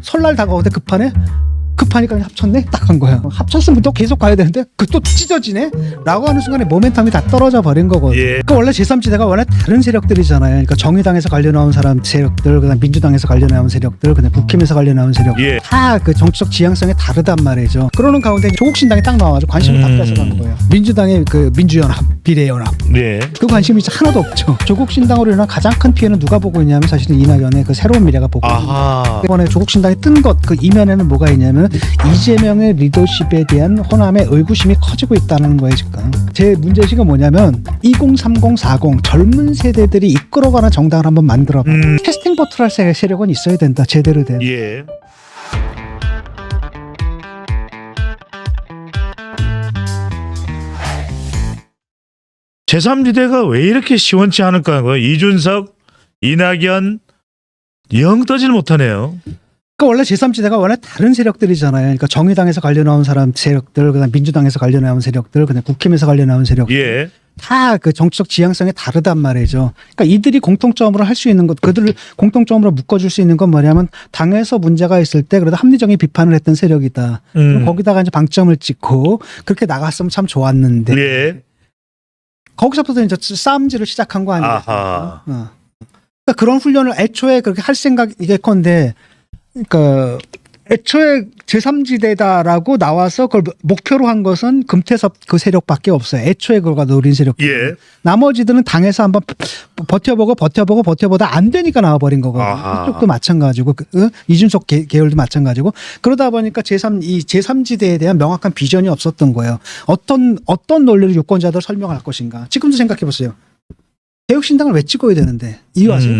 설날 다가오는데 급하니까 그냥 합쳤네? 딱 한 거야. 합쳤으면 또 계속 가야 되는데 또 찢어지네? 라고 하는 순간에 모멘텀이 다 떨어져 버린 거거든요. 예. 그러니까 원래 제3지대가 원래 다른 세력들이잖아요. 그러니까 정의당에서 관련 나온 사람 세력들, 그다음 민주당에서 관련 나온 세력들, 그다음 국힘에서 관련 나온 세력들 예. 다 그 정치적 지향성이 다르단 말이죠. 그러는 가운데 조국신당이 딱 나와가지고 관심을 다 뺏어가는 거예요. 민주당의 그 민주연합, 비례연합 네. 그 관심이 하나도 없죠. 조국신당으로 인한 가장 큰 피해는 누가 보고 있냐면 사실은 이낙연의 그 새로운 미래가 보고 있습니다. 아하. 이번에 조국신당이 뜬 것 그 이면에는 뭐가 있냐면 이재명의 리더십에 대한 호남의 의구심이 커지고 있다는 거예요 지금. 제 문제의식은 뭐냐면 20, 30, 40 젊은 세대들이 이끌어가는 정당을 한번 만들어봐. 캐스팅 보트를 할 세력은 있어야 된다. 제대로 된. 예. 제3지대가 왜 이렇게 시원치 않을까? 이준석, 이낙연 영 떠질 못하네요. 그러니까 원래 제3지대가 원래 다른 세력들이잖아요. 그러니까 정의당에서 관련 나온 사람 세력들, 그다음 민주당에서 관련 나온 세력들, 그다음 국힘에서 관련 나온 세력들. 예. 다 그 정치적 지향성이 다르단 말이죠. 그러니까 이들이 공통점으로 할 수 있는 것, 그들을 공통점으로 묶어줄 수 있는 건 뭐냐면 당에서 문제가 있을 때 그래도 합리적인 비판을 했던 세력이다. 그럼 거기다가 이제 방점을 찍고 그렇게 나갔으면 참 좋았는데. 예. 거기서부터 이제 싸움질을 시작한 거 아니에요? 아하. 그러니까 그런 훈련을 애초에 그렇게 할 생각이겠건데, 그러니까 애초에 제3지대다라고 나와서 그걸 목표로 한 것은 금태섭 그 세력밖에 없어요. 애초에 그걸 노린 세력. 예. 나머지들은 당에서 한번 버텨보다 안 되니까 나와버린 거거든요. 아하. 이쪽도 마찬가지고 이준석 계열도 마찬가지고 그러다 보니까 이 제3지대에 대한 명확한 비전이 없었던 거예요. 어떤 논리로 유권자들 설명할 것인가. 지금도 생각해 보세요. 개혁신당을 왜 찍어야 되는데 이유 아세요?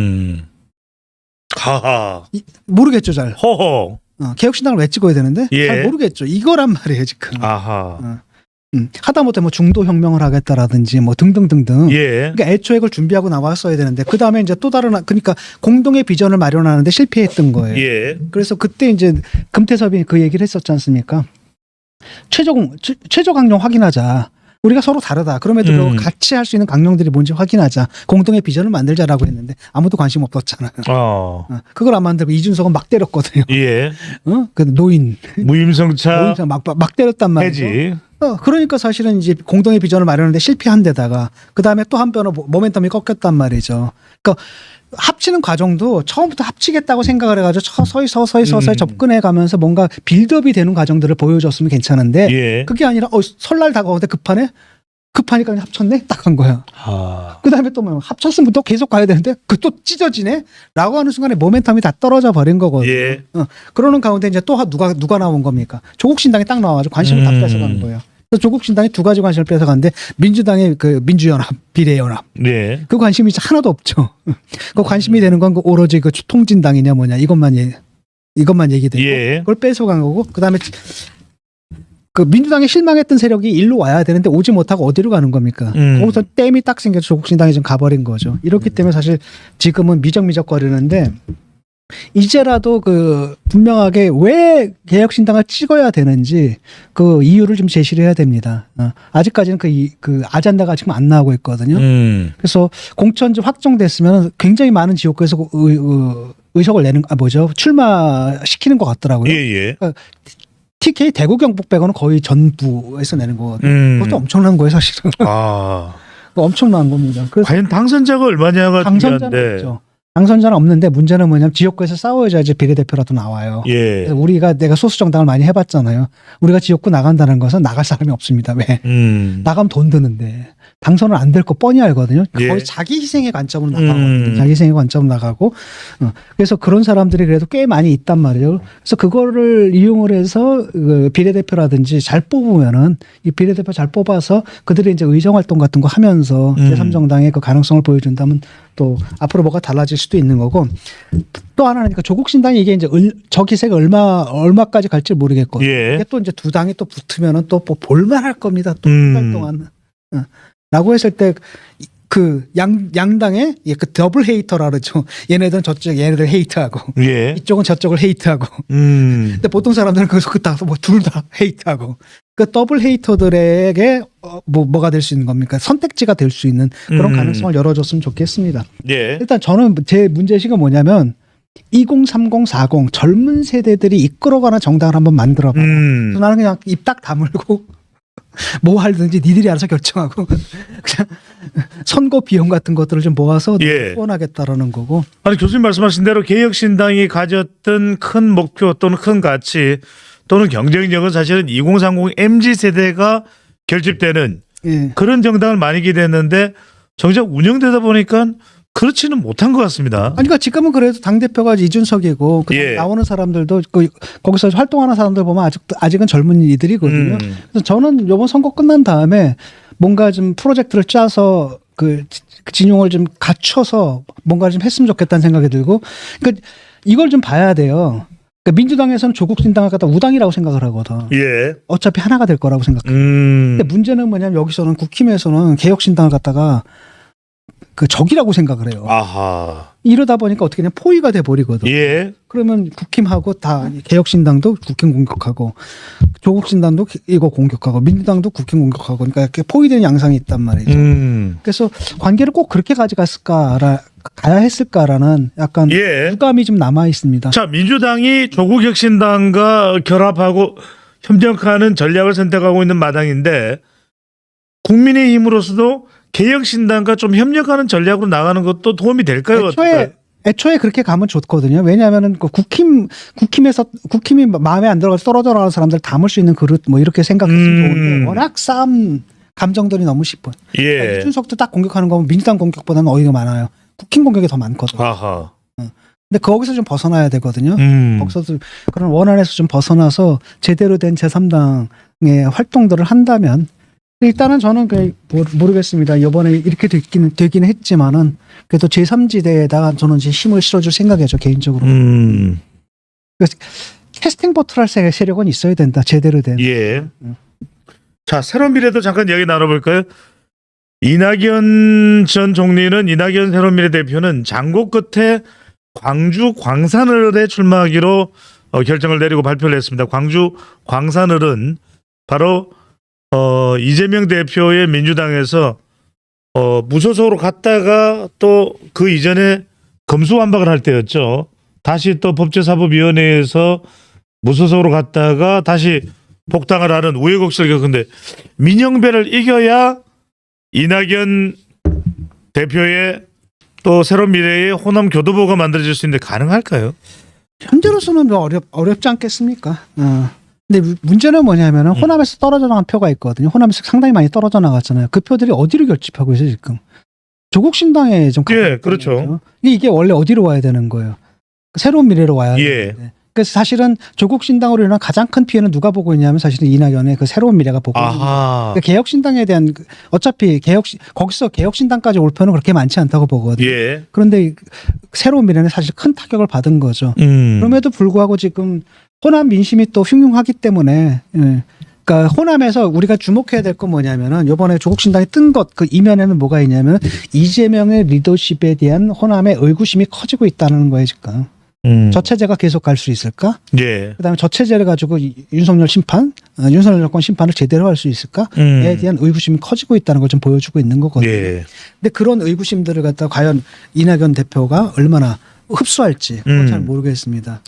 하하. 모르겠죠, 잘. 호호. 개혁신당을 왜 찍어야 되는데 예. 잘 모르겠죠. 이거란 말이에요, 지금. 아하. 하다못해 뭐 중도혁명을 하겠다라든지 뭐 등등등등. 예. 그러니까 애초에 그걸 준비하고 나왔어야 되는데 그 다음에 이제 또 다른 그러니까 공동의 비전을 마련하는데 실패했던 거예요. 예. 그래서 그때 이제 금태섭이 그 얘기를 했었지 않습니까? 최저 강령 확인하자. 우리가 서로 다르다. 그럼에도 불구하고 같이 할 수 있는 강령들이 뭔지 확인하자. 공동의 비전을 만들자라고 했는데 아무도 관심 없었잖아요. 그걸 안 만들고 이준석은 막 때렸거든요. 예. 그 노인 무임승차 막 때렸단 말이죠. 해지. 그러니까 사실은 이제 공동의 비전을 마련하는데 실패한 데다가 그 다음에 또 한편으로 모멘텀이 꺾였단 말이죠. 그러니까 합치는 과정도 처음부터 합치겠다고 생각을 해가지고 서서히 접근해 가면서 뭔가 빌드업이 되는 과정들을 보여줬으면 괜찮은데 예. 그게 아니라 설날 다가오는데 급하니까 그냥 합쳤네? 딱 한 거야. 그 다음에 또 뭐 합쳤으면 또 계속 가야 되는데 또 찢어지네? 라고 하는 순간에 모멘텀이 다 떨어져 버린 거거든요. 예. 그러는 가운데 이제 또 누가 나온 겁니까? 조국신당이 딱 나와가지고 관심을 다 뺏어가는 거예요. 그래서 조국신당이 두 가지 관심을 뺏어가는데 민주당의 그 민주연합, 비례연합. 네. 그 관심이 하나도 없죠. 그 관심이 되는 건 오로지 그 통진당이냐 뭐냐 이것만 얘기되고 예. 그걸 뺏어간 거고 그다음에 그 민주당에 실망했던 세력이 일로 와야 되는데 오지 못하고 어디로 가는 겁니까? 거기서 댐이 딱 생겨서 조국신당이 좀 가버린 거죠. 이렇기 때문에 사실 지금은 미적거리는데 이제라도 그 분명하게 왜 개혁신당을 찍어야 되는지 그 이유를 좀 제시를 해야 됩니다. 아직까지는 그 아젠다가 지금 안 나오고 있거든요. 그래서 공천이 확정됐으면 굉장히 많은 지역구에서 의석을 내는 출마시키는 것 같더라고요. 예. 그러니까 TK 대구 경북 빼고는 거의 전부에서 내는 거거든요. 그것도 엄청난 거예요, 사실은. 엄청난 겁니다. 그래서 과연 당선자가 얼마냐가 당선자는 중요한데. 없죠. 당선자는 없는데 문제는 뭐냐면 지역구에서 싸워야지 이제 비례대표라도 나와요. 예. 그래서 내가 소수 정당을 많이 해봤잖아요. 우리가 지역구 나간다는 것은 나갈 사람이 없습니다. 왜? 나가면 돈 드는데 당선은 안 될 거 뻔히 알거든요. 예. 거의 자기 희생의 관점으로 나가거든요. 자기 희생의 관점으로 나가고 그래서 그런 사람들이 그래도 꽤 많이 있단 말이에요. 그래서 그거를 이용을 해서 그 비례대표라든지 잘 뽑으면은 이 비례대표 잘 뽑아서 그들이 이제 의정활동 같은 거 하면서 제3정당의 그 가능성을 보여준다면 또 앞으로 뭐가 달라질 수도 있는 거고 또 하나는 그 조국신당이 이게 이제 저 기세가 얼마까지 갈지 모르겠거든요. 예. 이게 또 이제 두 당이 또 붙으면은 또 뭐 볼만할 겁니다. 또 한 달 동안. 라고 했을 때 그 양당의 그 더블 헤이터라 그러죠. 얘네들은 얘네들 헤이트하고 예. 이쪽은 저쪽을 헤이트하고. 근데 보통 사람들은 그래서 둘 다 헤이트하고. 그 더블 헤이터들에게 뭐가 될 수 있는 겁니까? 선택지가 될 수 있는 그런 가능성을 열어줬으면 좋겠습니다. 예. 일단 저는 제 문제의식은 뭐냐면 20, 30, 40 젊은 세대들이 이끌어가는 정당을 한번 만들어봐. 나는 그냥 입 딱 다물고 뭐 하든지 니들이 알아서 결정하고 그냥 선거 비용 같은 것들을 좀 모아서 예. 후원하겠다라는 거고. 아니 교수님 말씀하신 대로 개혁신당이 가졌던 큰 목표 또는 큰 가치 또는 경쟁력은 사실은 2030 MZ 세대가 결집되는 예. 그런 정당을 많이 기대했는데 정작 운영되다 보니까 그렇지는 못한 것 같습니다. 아니, 그러니까 지금은 그래도 당 대표가 이준석이고 예. 나오는 사람들도 거기서 활동하는 사람들 보면 아직은 젊은이들이거든요. 그래서 저는 이번 선거 끝난 다음에 뭔가 좀 프로젝트를 짜서 그 진용을 좀 갖춰서 뭔가 좀 했으면 좋겠다는 생각이 들고, 그러니까 이걸 좀 봐야 돼요. 그러니까 민주당에서는 조국 신당을 갖다 우당이라고 생각을 하거든. 예. 어차피 하나가 될 거라고 생각해요. 근데 문제는 뭐냐면 여기서는 국힘에서는 개혁신당을 갖다가 그 적이라고 생각을 해요. 아하. 이러다 보니까 어떻게 그냥 포위가 돼 버리거든. 예. 그러면 국힘하고 다 개혁신당도 국힘 공격하고 조국신당도 이거 공격하고 민주당도 국힘 공격하고 그러니까 이렇게 포위된 양상이 있단 말이죠. 그래서 관계를 꼭 그렇게 가야 했을까라는 약간 예. 유감이 좀 남아 있습니다. 자, 민주당이 조국 혁신당과 결합하고 협력하는 전략을 선택하고 있는 마당인데 국민의힘으로서도 개혁신당과 좀 협력하는 전략으로 나가는 것도 도움이 될까요? 애초에 그렇게 가면 좋거든요. 왜냐하면은 그 국힘이 마음에 안 들어가서 떨어져 나가는 사람들 담을 수 있는 그릇 뭐 이렇게 생각했으면 좋은데 워낙 싸움 감정들이 너무 싶어요. 예. 그러니까 이준석도 딱 공격하는 거면 민주당 공격보다는 어이가 많아요. 국힘 공격이 더 많거든요. 아하. 근데 거기서 좀 벗어나야 되거든요. 음. 거기서도 그런 원안에서 좀 벗어나서 제대로 된 제3당의 활동들을 한다면 일단은 저는 모르겠습니다. 이번에 이렇게 되긴 했지만은 그래도 제3지대에다가 저는 이제 힘을 실어줄 생각이죠, 개인적으로. 그래서 캐스팅 보트를 할 세력은 있어야 된다, 제대로 된. 예. 자, 새로운 미래도 잠깐 이야기 나눠볼까요? 이낙연 전 총리는 이낙연 새로운 미래 대표는 장고 끝에 광주 광산을에 출마하기로 결정을 내리고 발표를 했습니다. 광주 광산을은 바로 이재명 대표의 민주당에서 무소속으로 갔다가 또 그 이전에 검수완박을 할 때였죠. 다시 또 법제사법위원회에서 무소속으로 갔다가 다시 복당을 하는 우여곡절을 겪은데 민영배를 이겨야 이낙연 대표의 또 새로운 미래의 호남 교도보가 만들어질 수 있는데 가능할까요? 현재로서는 뭐 어렵지 않겠습니까? 근데 문제는 뭐냐면은 호남에서 떨어져 나간 표가 있거든요. 호남에서 상당히 많이 떨어져 나갔잖아요. 그 표들이 어디로 결집하고 있어요, 지금? 조국 신당에 좀 예, 그렇죠. 이게 원래 어디로 와야 되는 거예요? 새로운 미래로 와야 예. 되는데. 그래서 사실은 조국 신당으로 인한 가장 큰 피해는 누가 보고 있냐면 사실은 이낙연의 그 새로운 미래가 보고 있는 거예요. 그러니까 개혁신당에 대한 어차피 거기서 개혁신당까지 올 표는 그렇게 많지 않다고 보거든요. 예. 그런데 새로운 미래는 사실 큰 타격을 받은 거죠. 그럼에도 불구하고 지금 호남 민심이 또 흉흉하기 때문에, 그러니까 호남에서 우리가 주목해야 될 건 뭐냐면은 이번에 조국신당이 뜬 것 그 이면에는 뭐가 있냐면 이재명의 리더십에 대한 호남의 의구심이 커지고 있다는 거예요 지금. 저 체제가 계속 갈 수 있을까? 예. 그다음에 저 체제를 가지고 윤석열 정권 심판을 제대로 할 수 있을까에 대한 의구심이 커지고 있다는 걸 좀 보여주고 있는 거거든요. 예. 근데 그런 의구심들을 갖다 과연 이낙연 대표가 얼마나 흡수할지 그건 잘 모르겠습니다.